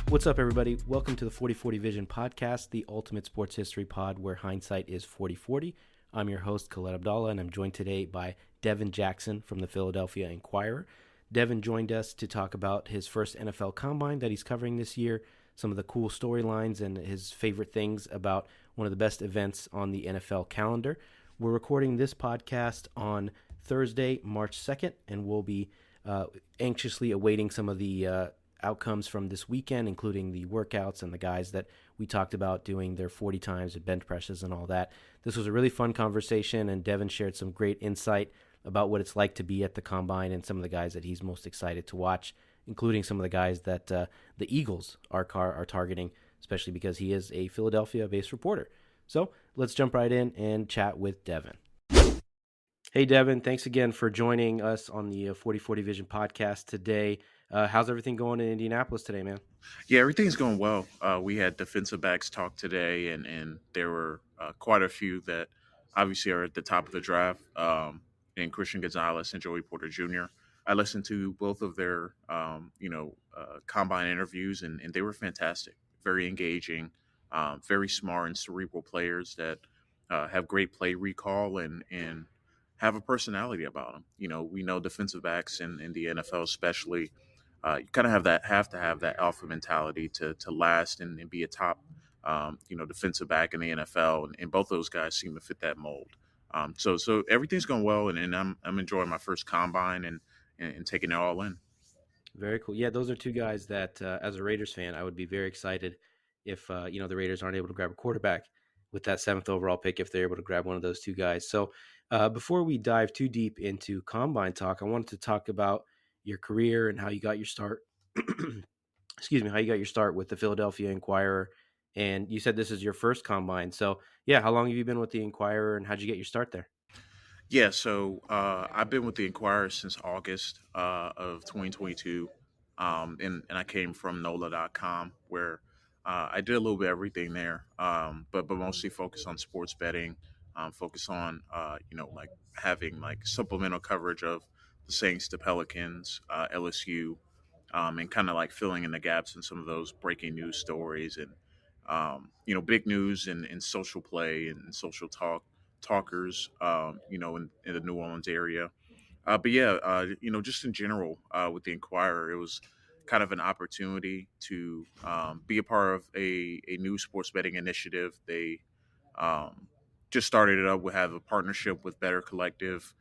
What's up, everybody? Welcome to the 40/40 Vision podcast, the ultimate sports history pod where hindsight is 40/40. I'm your host, Khaled Abdallah, and I'm joined today by Devin Jackson from the Philadelphia Inquirer. Devin joined us to talk about his first NFL Combine that he's covering this year, some of the cool storylines, and his favorite things about one of the best events on the NFL calendar. We're recording this podcast on Thursday, March 2nd, and we'll be anxiously awaiting some of the outcomes from this weekend, including the workouts and the guys that we talked about doing their 40 times and bench presses and all that. This was a really fun conversation, and Devin shared some great insight about what it's like to be at the Combine and some of the guys that he's most excited to watch, including some of the guys that the Eagles are targeting, especially because he is a Philadelphia-based reporter. So let's jump right in and chat with Devin. Hey, Devin, thanks again for joining us on the 40/40 Vision podcast today. How's everything going in Indianapolis today, man? Yeah, everything's going well. We had defensive backs talk today, and there were quite a few that obviously are at the top of the draft. And Christian Gonzalez and Joey Porter Jr. I listened to both of their, combine interviews, and they were fantastic, very engaging, very smart and cerebral players that have great play recall and have a personality about them. You know, we know defensive backs in the NFL, especially. You kind of have to have that alpha mentality to last and be a top defensive back in the NFL, and both those guys seem to fit that mold. So everything's going well, and I'm enjoying my first combine and taking it all in. Very cool. Yeah, those are two guys that, as a Raiders fan, I would be very excited if the Raiders aren't able to grab a quarterback with that 7th overall pick, if they're able to grab one of those two guys. So before we dive too deep into Combine talk, I wanted to talk about your career and how you got your start. Excuse me, how you got your start with the Philadelphia Inquirer. And you said this is your first Combine. So yeah, how long have you been with the Inquirer, and how'd you get your start there? Yeah, so I've been with the Inquirer since August of 2022, and I came from NOLA.com, where I did a little bit of everything there, but mostly focused on sports betting, focus on like having like supplemental coverage of the Saints, the Pelicans, LSU, and kind of like filling in the gaps in some of those breaking news stories and big news and social play and social talkers, in the New Orleans area. But yeah, just in general, with the Inquirer, it was kind of an opportunity to be a part of a new sports betting initiative. They just started it up. We have a partnership with Better Collective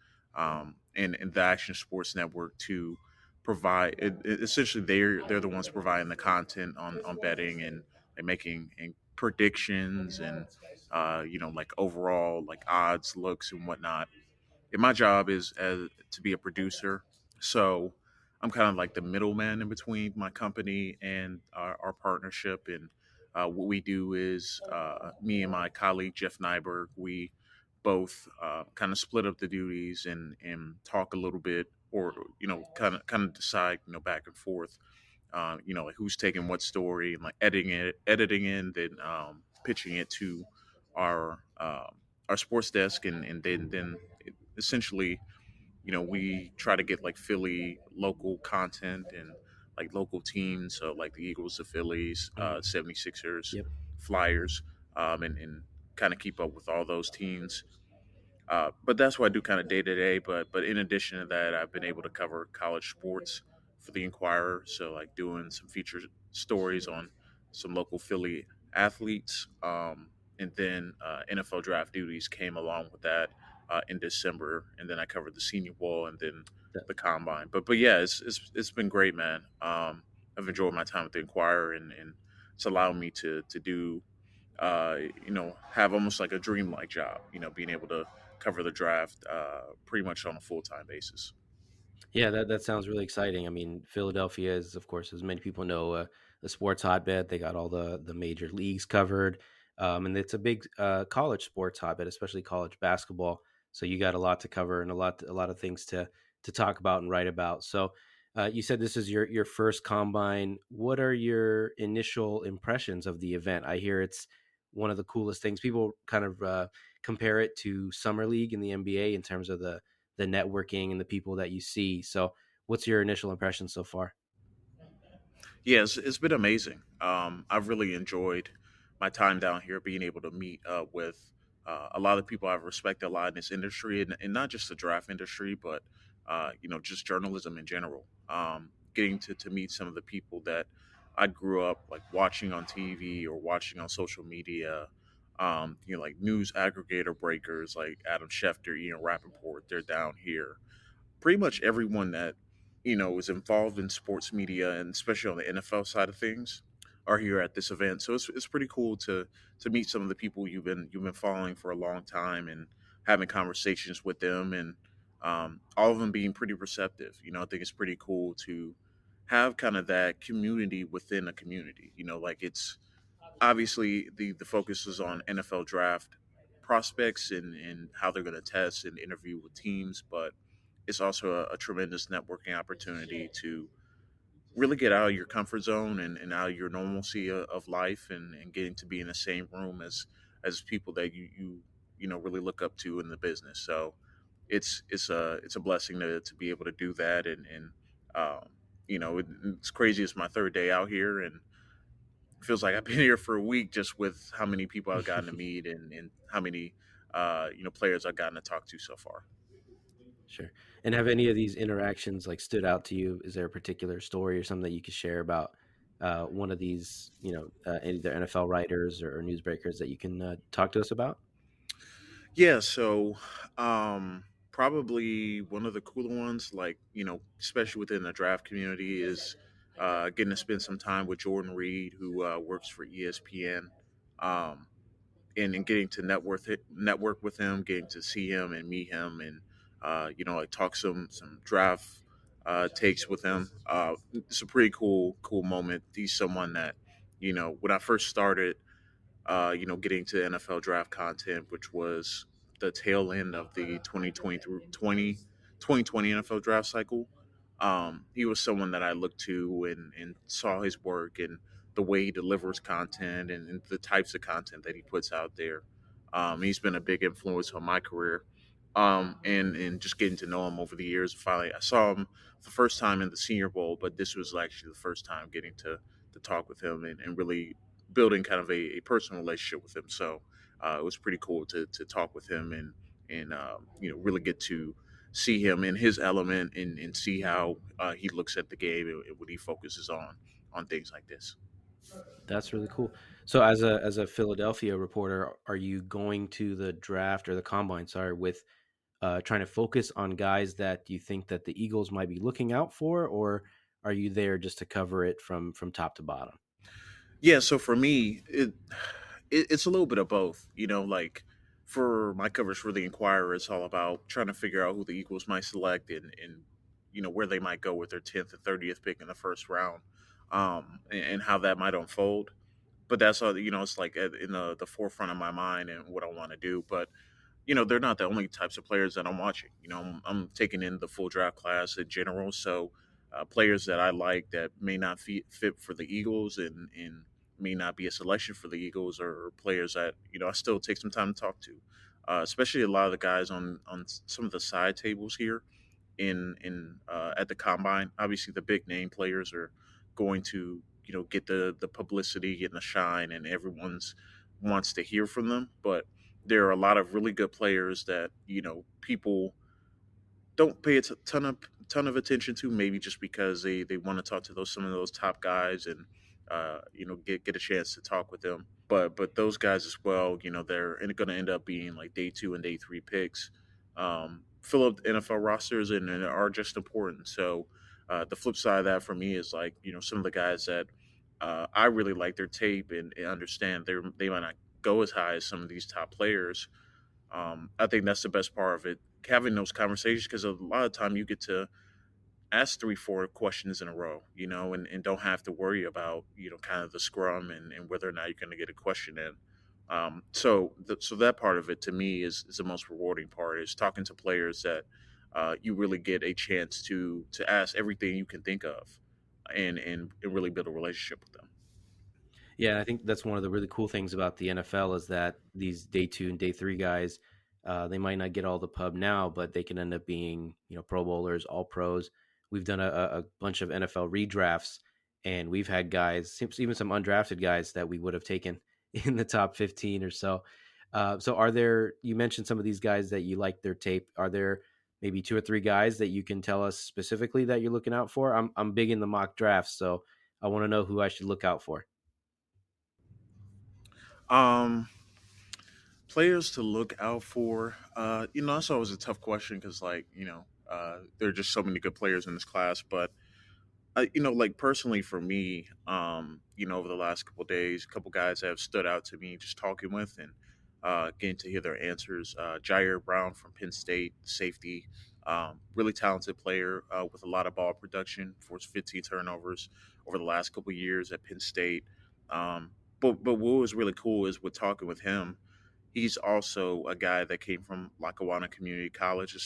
and the Action Sports Network to provide. Essentially, they're the ones providing the content on betting and making and predictions and like overall like odds, looks, and whatnot. And my job is to be a producer, so I'm kind of like the middleman in between my company and our partnership. And what we do is me and my colleague Jeff Nyberg, we both kind of split up the duties and talk a little bit, or kind of decide back and forth, like who's taking what story and like editing in, then pitching it to our our sports desk, and then essentially, we try to get like Philly local content and like local teams, so like the Eagles, the Phillies, Mhm. 76ers, Yep. Flyers, and kind of keep up with all those teams. But that's what I do kind of day to day. But in addition to that, I've been able to cover college sports for the Inquirer. So like doing some feature stories on some local Philly athletes, and then NFL draft duties came along with that in December, and then I covered the Senior Bowl and then That- the Combine. But yeah, it's been great, man. I've enjoyed my time with the Inquirer, and it's allowed me to do have almost like a dream-like job, being able to cover the draft pretty much on a full-time basis. Yeah, that sounds really exciting. I mean, Philadelphia is, of course, as many people know, a sports hotbed. They got all the major leagues covered, and it's a big college sports hotbed, especially college basketball. So you got a lot to cover and a lot of things to talk about and write about. So you said this is your first combine. What are your initial impressions of the event? I hear it's one of the coolest things. People kind of compare it to summer league in the NBA in terms of the networking and the people that you see. So what's your initial impression so far? Yeah, it's been amazing. I've really enjoyed my time down here, being able to meet with a lot of people I've respected a lot in this industry, and not just the draft industry, but just journalism in general. Getting to meet some of the people that I grew up like watching on TV or watching on social media. Like news aggregator breakers like Adam Schefter, Ian Rappaport. They're down here, pretty much everyone that is involved in sports media, and especially on the NFL side of things, are here at this event. So it's pretty cool to meet some of the people you've been following for a long time and having conversations with them, and all of them being pretty receptive. I think it's pretty cool to have kind of that community within a community. Like it's obviously the focus is on NFL draft prospects and how they're going to test and interview with teams, but it's also a tremendous networking opportunity to really get out of your comfort zone and out of your normalcy of life, and getting to be in the same room as people that you really look up to in the business. So it's a blessing to be able to do that, and um, it's crazy. It's my third day out here, and feels like I've been here for a week just with how many people I've gotten to meet, and how many players I've gotten to talk to so far. Sure. And have any of these interactions like stood out to you? Is there a particular story or something that you could share about one of these, either NFL writers or newsbreakers that you can talk to us about? Yeah, so probably one of the cooler ones, like, especially within the draft community, is getting to spend some time with Jordan Reed, who works for ESPN. Um, and getting to network with him, getting to see him and meet him, and like talk some draft takes with him. It's a pretty cool moment. He's someone that when I first started, getting to NFL draft content, which was the tail end of the 2020 through 2020 NFL draft cycle. He was someone that I looked to and saw his work and the way he delivers content, and the types of content that he puts out there. He's been a big influence on my career. And just getting to know him over the years. Finally, I saw him the first time in the Senior Bowl, but this was actually the first time getting to talk with him, and really building kind of a personal relationship with him. So it was pretty cool to talk with him, and really get to see him in his element, and see how he looks at the game, and what he focuses on things like this. That's really cool. So as a Philadelphia reporter, are you going to the draft or the combine, sorry, with trying to focus on guys that you think that the Eagles might be looking out for, or are you there just to cover it from top to bottom? Yeah, so for me, it's a little bit of both. Like for my coverage for the Inquirer, it's all about trying to figure out who the Eagles might select, and where they might go with their 10th and 30th pick in the first round, and how that might unfold. But that's all. It's like in the forefront of my mind and what I want to do. But they're not the only types of players that I'm watching. I'm taking in the full draft class in general. So players that I like that may not fit for the Eagles, and may not be a selection for the Eagles, or players that I still take some time to talk to. Especially a lot of the guys on some of the side tables here in at the combine. Obviously, the big name players are going to get the publicity, getting the shine, and everyone's wants to hear from them. But there are a lot of really good players that people don't pay a ton of attention to, maybe just because they want to talk to some of those top guys, and get a chance to talk with them. But those guys as well, they're going to end up being like day two and day three picks. Fill up NFL rosters, and are just important. So the flip side of that for me is like some of the guys that I really like their tape, and understand they might not go as high as some of these top players. I think that's the best part of it, having those conversations, because a lot of time you get to ask 3 4 questions in a row, and don't have to worry about kind of the scrum, and whether or not you're going to get a question in. So that part of it to me is the most rewarding part, is talking to players that you really get a chance to ask everything you can think of, and really build a relationship with them. Yeah, I think that's one of the really cool things about the NFL is that these day two and day three guys, they might not get all the pub now, but they can end up being, Pro Bowlers, all pros. We've done a bunch of NFL redrafts, and we've had guys, even some undrafted guys that we would have taken in the top 15 or so. So are there, you mentioned some of these guys that you like their tape. Are there maybe two or three guys that you can tell us specifically that you're looking out for? I'm big in the mock drafts, so I want to know who I should look out for. Um, Players to look out for. That's always a tough question because, like, there are just so many good players in this class. But like personally for me, over the last couple of days, a couple guys have stood out to me just talking with and getting to hear their answers. Jair Brown from Penn State, safety, really talented player with a lot of ball production, forced 15 turnovers over the last couple of years at Penn State. But what was really cool is with talking with him, he's also a guy that came from Lackawanna Community College, the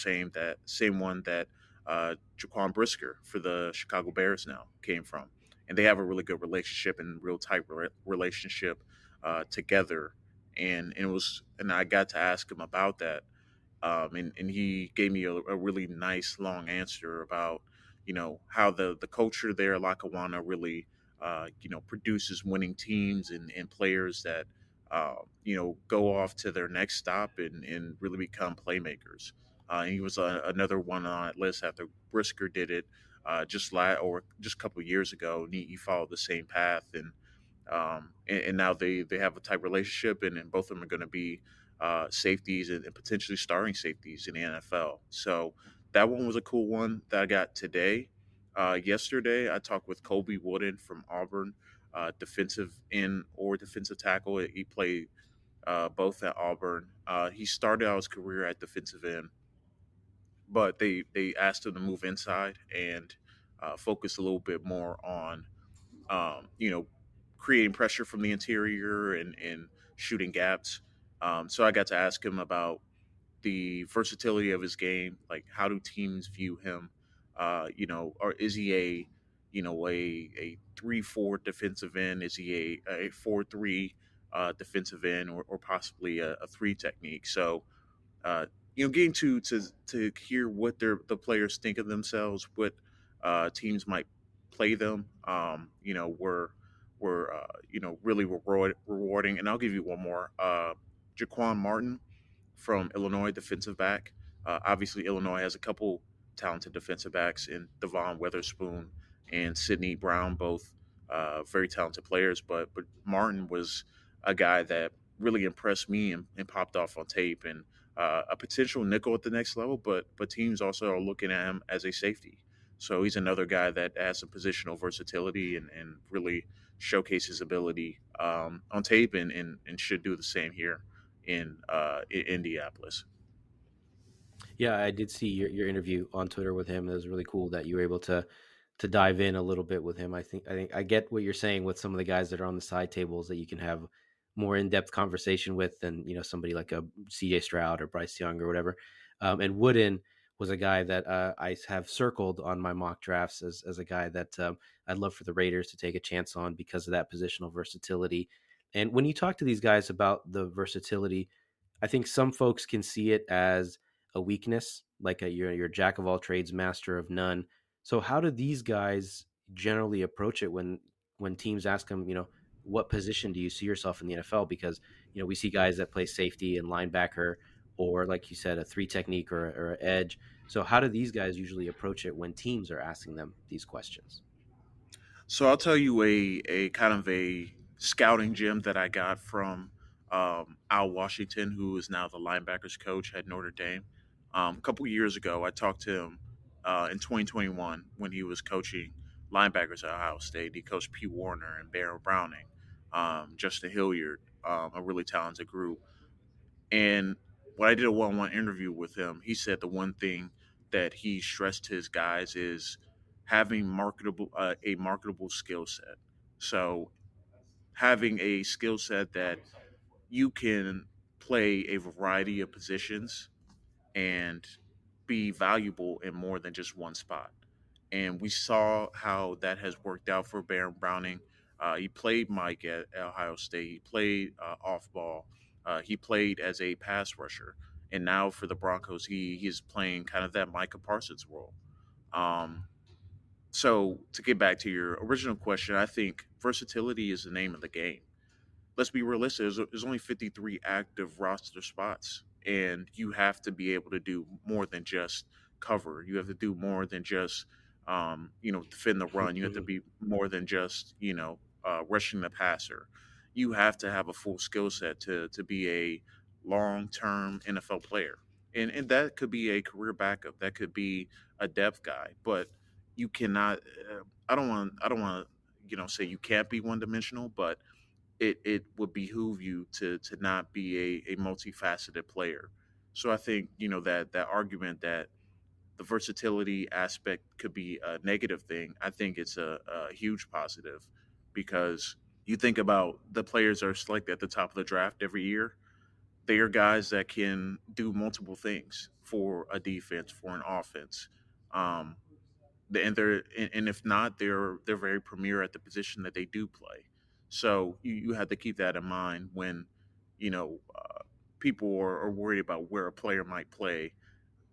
same one that Jaquan Brisker for the Chicago Bears now came from, and they have a really good relationship and real tight relationship together. And I got to ask him about that, and he gave me a really nice long answer about how the culture there at Lackawanna really produces winning teams and players that go off to their next stop and really become playmakers. And he was another one on that list after Brisker did it just a couple of years ago. And he followed the same path, and now they have a tight relationship, and both of them are going to be safeties and potentially starting safeties in the NFL. So that one was a cool one that I got today. Yesterday, I talked with Colby Wooden from Auburn, defensive end or defensive tackle. He played both at Auburn. He started out his career at defensive end, but they asked him to move inside and focus a little bit more on um, you know, creating pressure from the interior and shooting gaps. So I got to ask him about the versatility of his game. Like, how do teams view him? Or is he a 3-4 defensive end? Is he a 4-3 defensive end, or possibly a three technique? So uh, getting to hear what the players think of themselves, what teams might play them. Were really rewarding. And I'll give you one more. Jaquan Martin from Illinois, defensive back. Obviously, Illinois has a couple talented defensive backs in Devon Weatherspoon and Sidney Brown, both very talented players. But Martin was a guy that really impressed me and popped off on tape, and a potential nickel at the next level. But teams also are looking at him as a safety. So he's another guy that has some positional versatility and really showcases ability on tape, and should do the same here in Indianapolis. Yeah, I did see your interview on Twitter with him. It was really cool that you were able to dive in a little bit with him. I think I get what you're saying with some of the guys that are on the side tables that you can have more in depth conversation with than somebody like a CJ Stroud or Bryce Young or whatever. And Wooden was a guy that I have circled on my mock drafts as a guy that I'd love for the Raiders to take a chance on because of that positional versatility. And when you talk to these guys about the versatility, I think some folks can see it as a weakness, like you're jack of all trades, master of none. So how do these guys generally approach it when teams ask them, what position do you see yourself in the NFL? Because we see guys that play safety and linebacker, or like you said, a three technique or an edge. So how do these guys usually approach it when teams are asking them these questions? So I'll tell you a kind of a scouting gem that I got from Al Washington, who is now the linebackers coach at Notre Dame. A couple years ago, I talked to him in 2021 when he was coaching linebackers at Ohio State. He coached Pete Warner and Barrett Browning, Justin Hilliard, a really talented group. And when I did a one-on-one interview with him, he said the one thing that he stressed to his guys is having a marketable skill set. So having a skill set that you can play a variety of positions and be valuable in more than just one spot. And we saw how that has worked out for Baron Browning. He played Mike at Ohio State. He played off ball. He played as a pass rusher. And now for the Broncos, he is playing kind of that Micah Parsons role. Um, So to get back to your original question, I think versatility is the name of the game. Let's be realistic. There's only 53 active roster spots, and you have to be able to do more than just cover. You have to do more than just, defend the run. You have to Mhm. be more than just, rushing the passer. You have to have a full skill set to be a long term NFL player, and that could be a career backup. That could be a depth guy, but you cannot. I don't want say you can't be one dimensional, but it would behoove you to not be a multifaceted player. So I think that argument that the versatility aspect could be a negative thing. I think it's a huge positive because you think about the players that are selected at the top of the draft every year. They are guys that can do multiple things for a defense, for an offense. Um, and if not, they're very premier at the position that they do play. So you have to keep that in mind when you know uh, people are worried about where a player might play.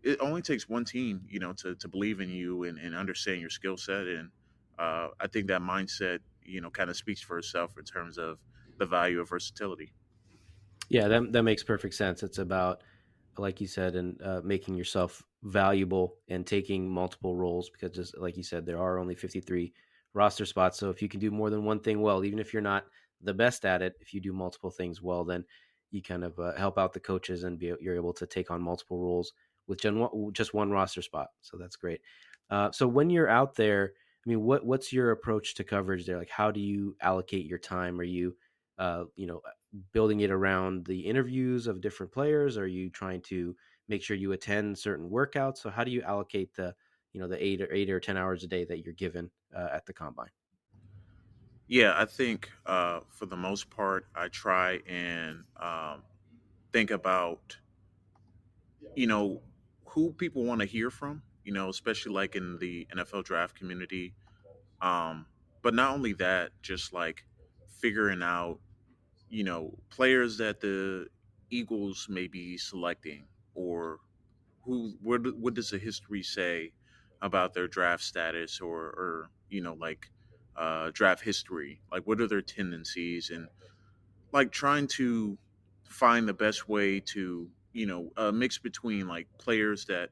It only takes one team, to believe in you and understand your skill set, and I think that mindset, kind of speaks for itself in terms of the value of versatility. Yeah, that makes perfect sense. It's about, like you said, and making yourself valuable and taking multiple roles because, just like you said, there are only 53 roster spots. So if you can do more than one thing well, even if you're not the best at it, if you do multiple things well, then you kind of help out the coaches and you're able to take on multiple roles with just one roster spot. So that's great. So when you're out there, I mean, what's your approach to coverage there? Like, how do you allocate your time? Are you, you know, building it around the interviews of different players? Are you trying to make sure you attend certain workouts? So how do you allocate the 8 or 10 hours a day that you're given at the combine? Yeah, I think for the most part, I try and think about you know who people want to hear from, especially like in the NFL draft community. But not only that, just like figuring out players that the Eagles may be selecting, or what does the history say about their draft status, or like draft history, like what are their tendencies, and like trying to find the best way to mix between like players that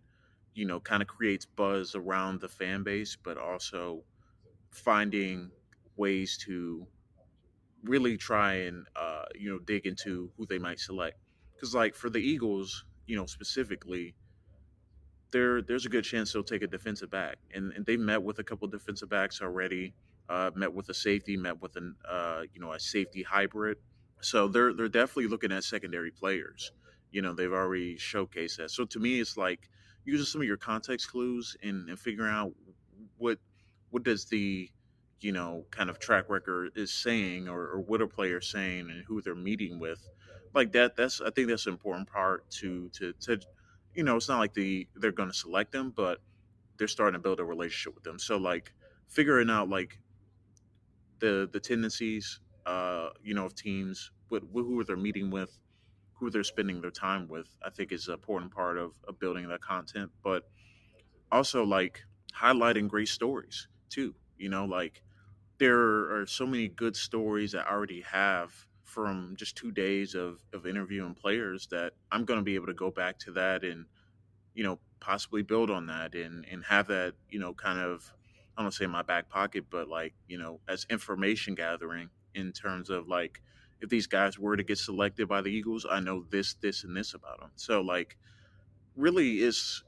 kind of creates buzz around the fan base, but also finding ways to really try and dig into who they might select. Because like for the Eagles, specifically, there's a good chance they'll take a defensive back, and they met with a couple defensive backs already. Met with a safety, met with a safety hybrid. So they're definitely looking at secondary players. They've already showcased that. So to me, it's like using some of your context clues and figuring out what what does the kind of track record is saying, or what are players saying and who they're meeting with, like that. That's I think that's an important part to it's not like they're going to select them, but they're starting to build a relationship with them. So like figuring out like the tendencies, of teams, who they're meeting with, who they're spending their time with, I think is an important part of building that content. But also like highlighting great stories too. Like there are so many good stories that I already have from just 2 days of interviewing players that I'm going to be able to go back to that and possibly build on that and have that, kind of, I don't say in my back pocket, but like, as information gathering in terms of like, if these guys were to get selected by the Eagles, I know this, and this about them. So like, really it's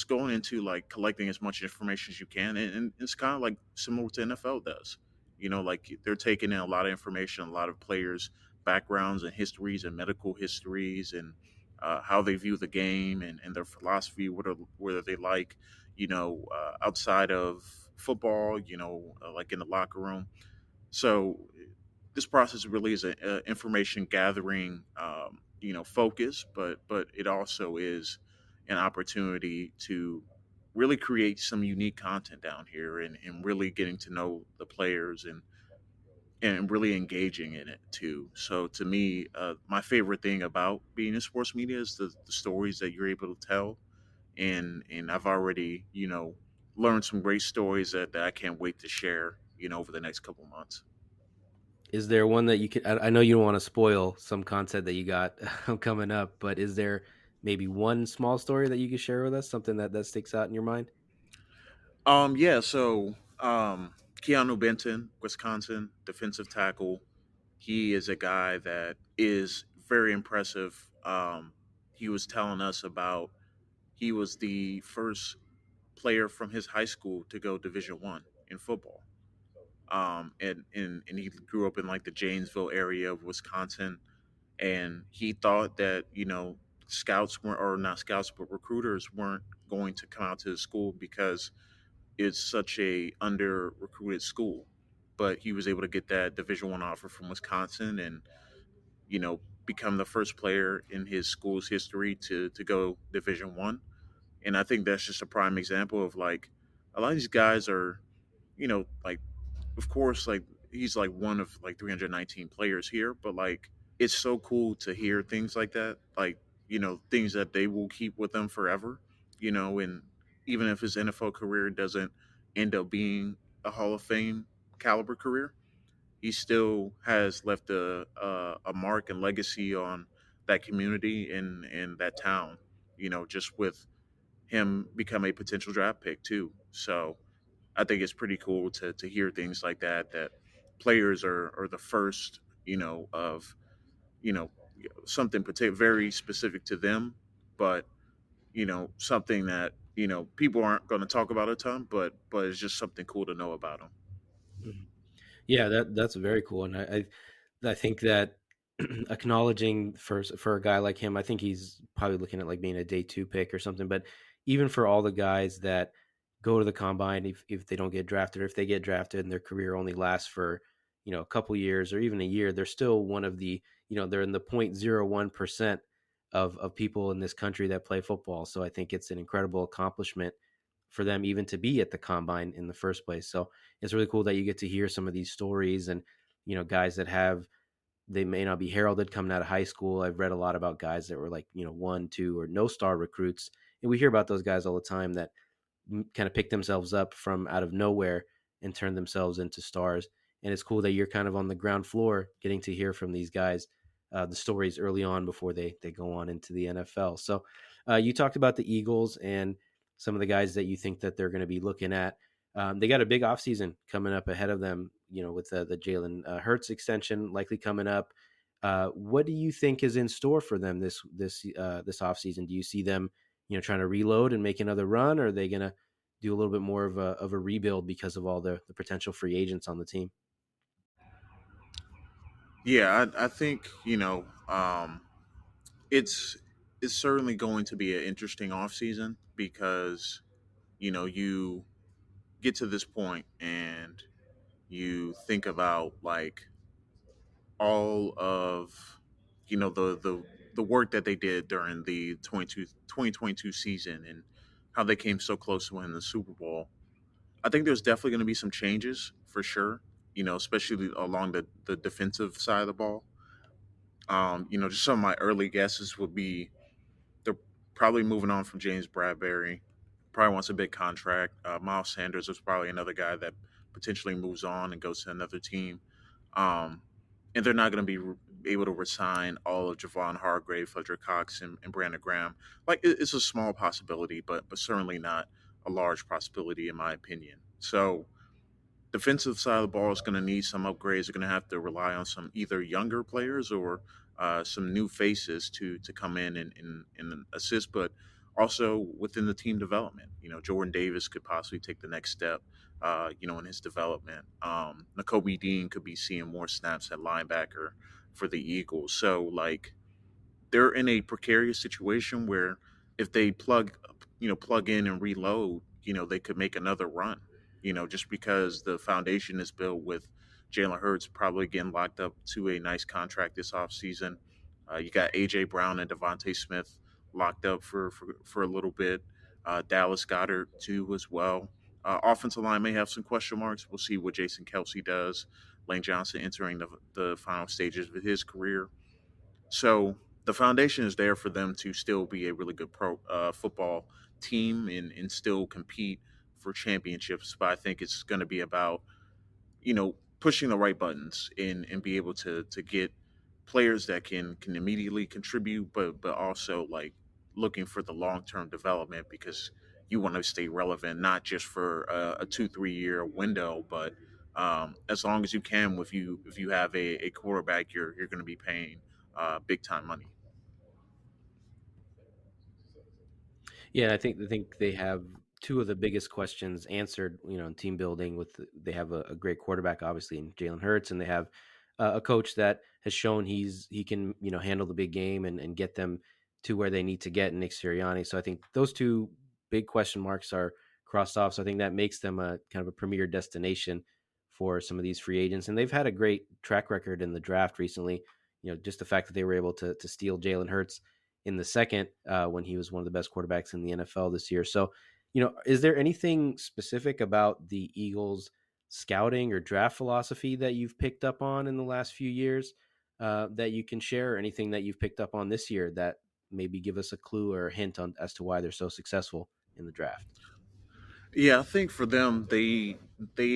going into like collecting as much information as you can, and it's kind of like similar to NFL does. Like they're taking in a lot of information, a lot of players backgrounds and histories and medical histories, and how they view the game, and their philosophy, whether they like outside of football, like in the locker room. So this process really is a information gathering, focus, but it also is an opportunity to really create some unique content down here, and really getting to know the players, and really engaging in it too. So to me, my favorite thing about being in sports media is the stories that you're able to tell, and I've already learned some great stories that I can't wait to share, over the next couple months. Is there one that you could? I know you don't want to spoil some content that you got coming up, but is there maybe one small story that you could share with us? Something that sticks out in your mind? Yeah, so Keanu Benton, Wisconsin, defensive tackle. He is a guy that is very impressive. He was telling us about he was the first player from his high school to go Division 1 in football. And he grew up in like the Janesville area of Wisconsin, and he thought that scouts weren't, or not scouts, but recruiters weren't going to come out to his school because it's such a under recruited school. But he was able to get that Division 1 offer from Wisconsin, and become the first player in his school's history to go Division 1. And I think that's just a prime example of like a lot of these guys are, like, of course, like he's like one of like 319 players here, but like it's so cool to hear things like that, like things that they will keep with them forever, and even if his NFL career doesn't end up being a Hall of Fame caliber career, he still has left a mark and legacy on that community and that town, just with him become a potential draft pick too. So I think it's pretty cool to hear things like that players are the first, of, you know, something very specific to them, but, something that, people aren't going to talk about a ton, but it's just something cool to know about them. Mhm. Yeah, that's very cool, and I think that acknowledging for a guy like him, I think he's probably looking at like being a day two pick or something. But even for all the guys that go to the combine, if they don't get drafted, or if they get drafted and their career only lasts for a couple years or even a year, they're still one of the they're in the 0.01% of people in this country that play football. So I think it's an incredible accomplishment for them even to be at the combine in the first place. So it's really cool that you get to hear some of these stories and guys that have they may not be heralded coming out of high school. I've read a lot about guys that were like, one, two, or no star recruits. And we hear about those guys all the time that kind of pick themselves up from out of nowhere and turn themselves into stars. And it's cool that you're kind of on the ground floor getting to hear from these guys the stories early on before they go on into the NFL. So you talked about the Eagles and some of the guys that you think that they're going to be looking at. They got a big offseason coming up ahead of them, with the Jalen Hurts extension likely coming up. What do you think is in store for them this offseason? Do you see them, trying to reload and make another run, or are they going to do a little bit more of a rebuild because of all the potential free agents on the team? Yeah, I think it's it's certainly going to be an interesting off season because you get to this point and you think about like all of the work that they did during the 2022 season and how they came so close to winning the Super Bowl. I think there's definitely going to be some changes for sure, especially along the defensive side of the ball. Just some of my early guesses would be they're probably moving on from James Bradbury. Probably wants a big contract. Miles Sanders is probably another guy that potentially moves on and goes to another team. Um, and they're not going to be able to resign all of Javon Hargrave, Frederick Cox, and Brandon Graham. Like it's a small possibility, but certainly not a large possibility in my opinion. So defensive side of the ball is going to need some upgrades. They're going to have to rely on some either younger players or some new faces to come in and assist, but also within the team development. Jordan Davis could possibly take the next step, in his development. Nakobe Dean could be seeing more snaps at linebacker for the Eagles. So, like, they're in a precarious situation where if they plug in and reload, they could make another run. Just because the foundation is built with Jalen Hurts probably getting locked up to a nice contract this offseason. You got AJ Brown and Devontae Smith locked up for a little bit. Dallas Goddard too as well. Offensive line may have some question marks. We'll see what Jason Kelsey does. Lane Johnson entering the final stages of his career. So the foundation is there for them to still be a really good pro football team and still compete for championships, but I think it's going to be about pushing the right buttons and be able to get players that can immediately contribute, but also like looking for the long term development because you want to stay relevant, not just for a 2 3 year window, but as long as you can. If you have a quarterback, you're going to be paying big time money. Yeah, I think they have two of the biggest questions answered. In team building, they have a great quarterback, obviously, in Jalen Hurts, and they have a coach that has shown he can handle the big game and get them to where they need to get in Nick Sirianni. So I think those two big question marks are crossed off. So I think that makes them a kind of a premier destination for some of these free agents, and they've had a great track record in the draft recently. Just the fact that they were able to steal Jalen Hurts in the second when he was one of the best quarterbacks in the NFL this year. So, is there anything specific about the Eagles' scouting or draft philosophy that you've picked up on in the last few years that you can share, or anything that you've picked up on this year that maybe give us a clue or a hint on as to why they're so successful in the draft? Yeah, I think for them, they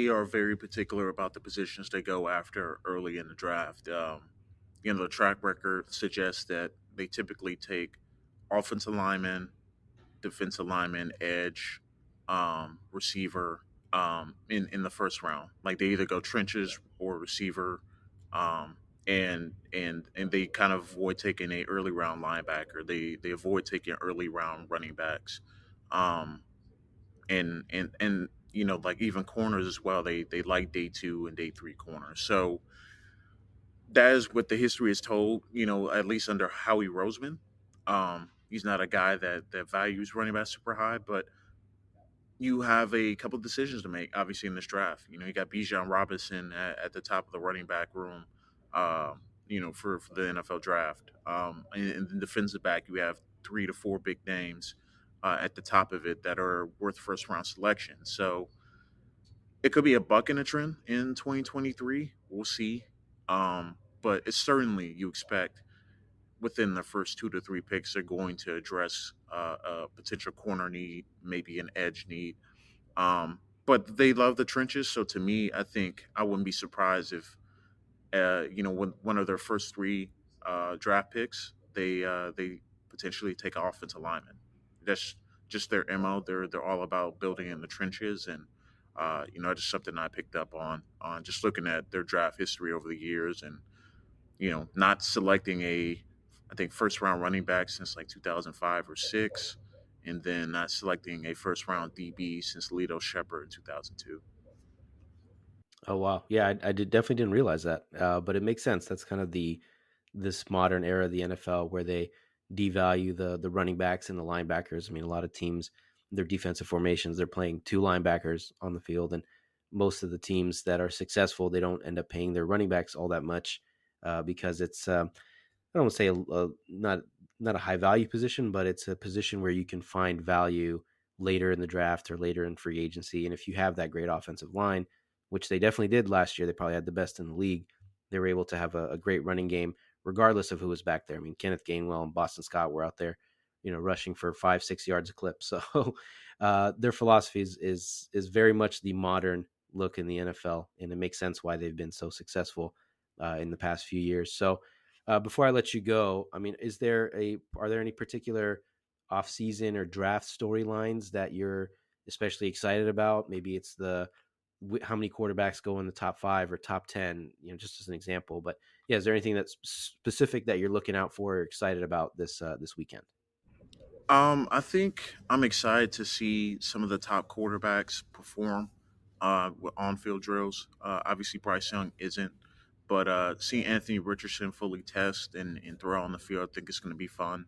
are very particular about the positions they go after early in the draft. The track record suggests that they typically take offensive linemen, defensive lineman, edge, receiver in the first round. Like they either go trenches or receiver, um, and they kind of avoid taking a early round linebacker. They avoid taking early round running backs, um, and like even corners as well. They like day two and day three corners. So that is what the history is told. At least under Howie Roseman. He's not a guy that values running back super high, but you have a couple of decisions to make, obviously, in this draft. You got Bijan Robinson at the top of the running back room, for the NFL draft. And the defensive back, you have 3 to 4 big names at the top of it that are worth first round selection. So it could be a buck in a trend in 2023. We'll see. But it's certainly you expect within the first 2 to 3 picks, they're going to address a potential corner need, maybe an edge need. But they love the trenches. So to me, I think I wouldn't be surprised if, when one of their first three draft picks, they potentially take an offensive lineman. That's just their mo. They're all about building in the trenches, and just something I picked up on just looking at their draft history over the years, and not selecting I think first round running back since like 2005 or six, and then not selecting a first round DB since Lito Shepard in 2002. Oh wow, yeah, definitely didn't realize that, but it makes sense. That's kind of this modern era of the NFL where they devalue the running backs and the linebackers. I mean, a lot of teams, their defensive formations, they're playing two linebackers on the field, and most of the teams that are successful, they don't end up paying their running backs all that much because it's I don't want to say not a high value position, but it's a position where you can find value later in the draft or later in free agency. And if you have that great offensive line, which they definitely did last year, they probably had the best in the league. They were able to have a great running game, regardless of who was back there. I mean, Kenneth Gainwell and Boston Scott were out there, rushing for 5 6 yards a clip. So their philosophy is very much the modern look in the NFL, and it makes sense why they've been so successful in the past few years. So before I let you go, I mean, are there any particular off-season or draft storylines that you're especially excited about? Maybe it's how many quarterbacks go in the top 5 or top 10, just as an example. But yeah, is there anything that's specific that you're looking out for or excited about this weekend? I think I'm excited to see some of the top quarterbacks perform with on-field drills. Obviously, Bryce Young isn't, but seeing Anthony Richardson fully test and throw on the field, I think it's going to be fun.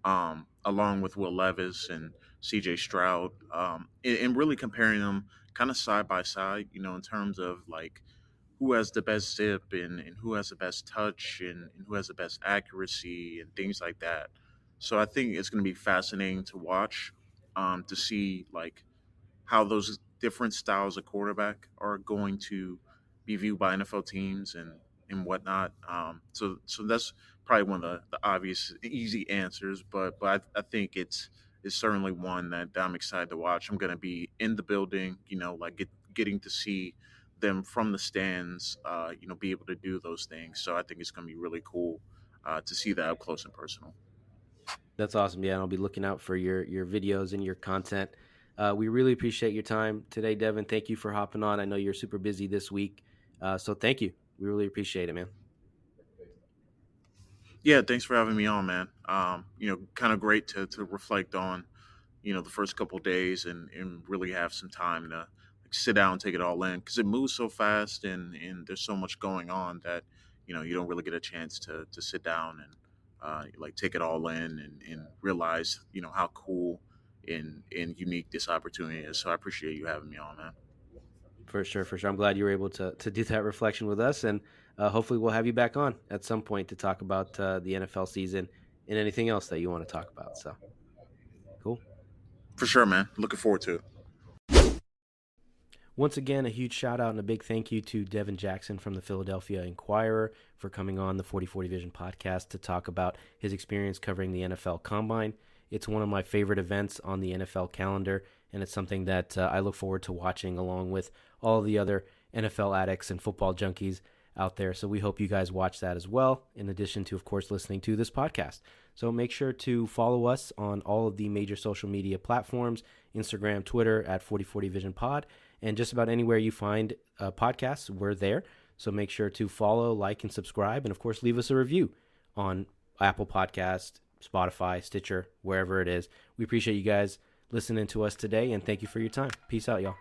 Along with Will Levis and C.J. Stroud, and really comparing them kind of side by side, in terms of like who has the best zip and who has the best touch and who has the best accuracy and things like that. So I think it's going to be fascinating to watch, to see like how those different styles of quarterback are going to be viewed by NFL teams and whatnot. So that's probably one of the obvious easy answers, but I think is certainly one that I'm excited to watch. I'm going to be in the building, like getting to see them from the stands, be able to do those things. So I think it's going to be really cool to see that up close and personal. That's awesome. Yeah, and I'll be looking out for your videos and your content. We really appreciate your time today, Devin. Thank you for hopping on. I know you're super busy this week, so thank you. We really appreciate it, man. Yeah, thanks for having me on, man. Kind of great to reflect on, the first couple of days and really have some time to like sit down and take it all in because it moves so fast and there's so much going on that, you don't really get a chance to sit down and like take it all in and realize, how cool and unique this opportunity is. So I appreciate you having me on, man. For sure, for sure. I'm glad you were able to do that reflection with us, and hopefully we'll have you back on at some point to talk about the NFL season and anything else that you want to talk about. So, cool. For sure, man. Looking forward to it. Once again, a huge shout out and a big thank you to Devin Jackson from the Philadelphia Inquirer for coming on the 4040 Vision podcast to talk about his experience covering the NFL Combine. It's one of my favorite events on the NFL calendar, and it's something that I look forward to watching along with all the other NFL addicts and football junkies out there. So we hope you guys watch that as well, in addition to, of course, listening to this podcast. So make sure to follow us on all of the major social media platforms, Instagram, Twitter at 4040 Vision Pod, and just about anywhere you find podcasts, we're there. So make sure to follow, like, and subscribe, and of course, leave us a review on Apple Podcast, Spotify, Stitcher, wherever it is. We appreciate you guys listening to us today, and thank you for your time. Peace out, y'all.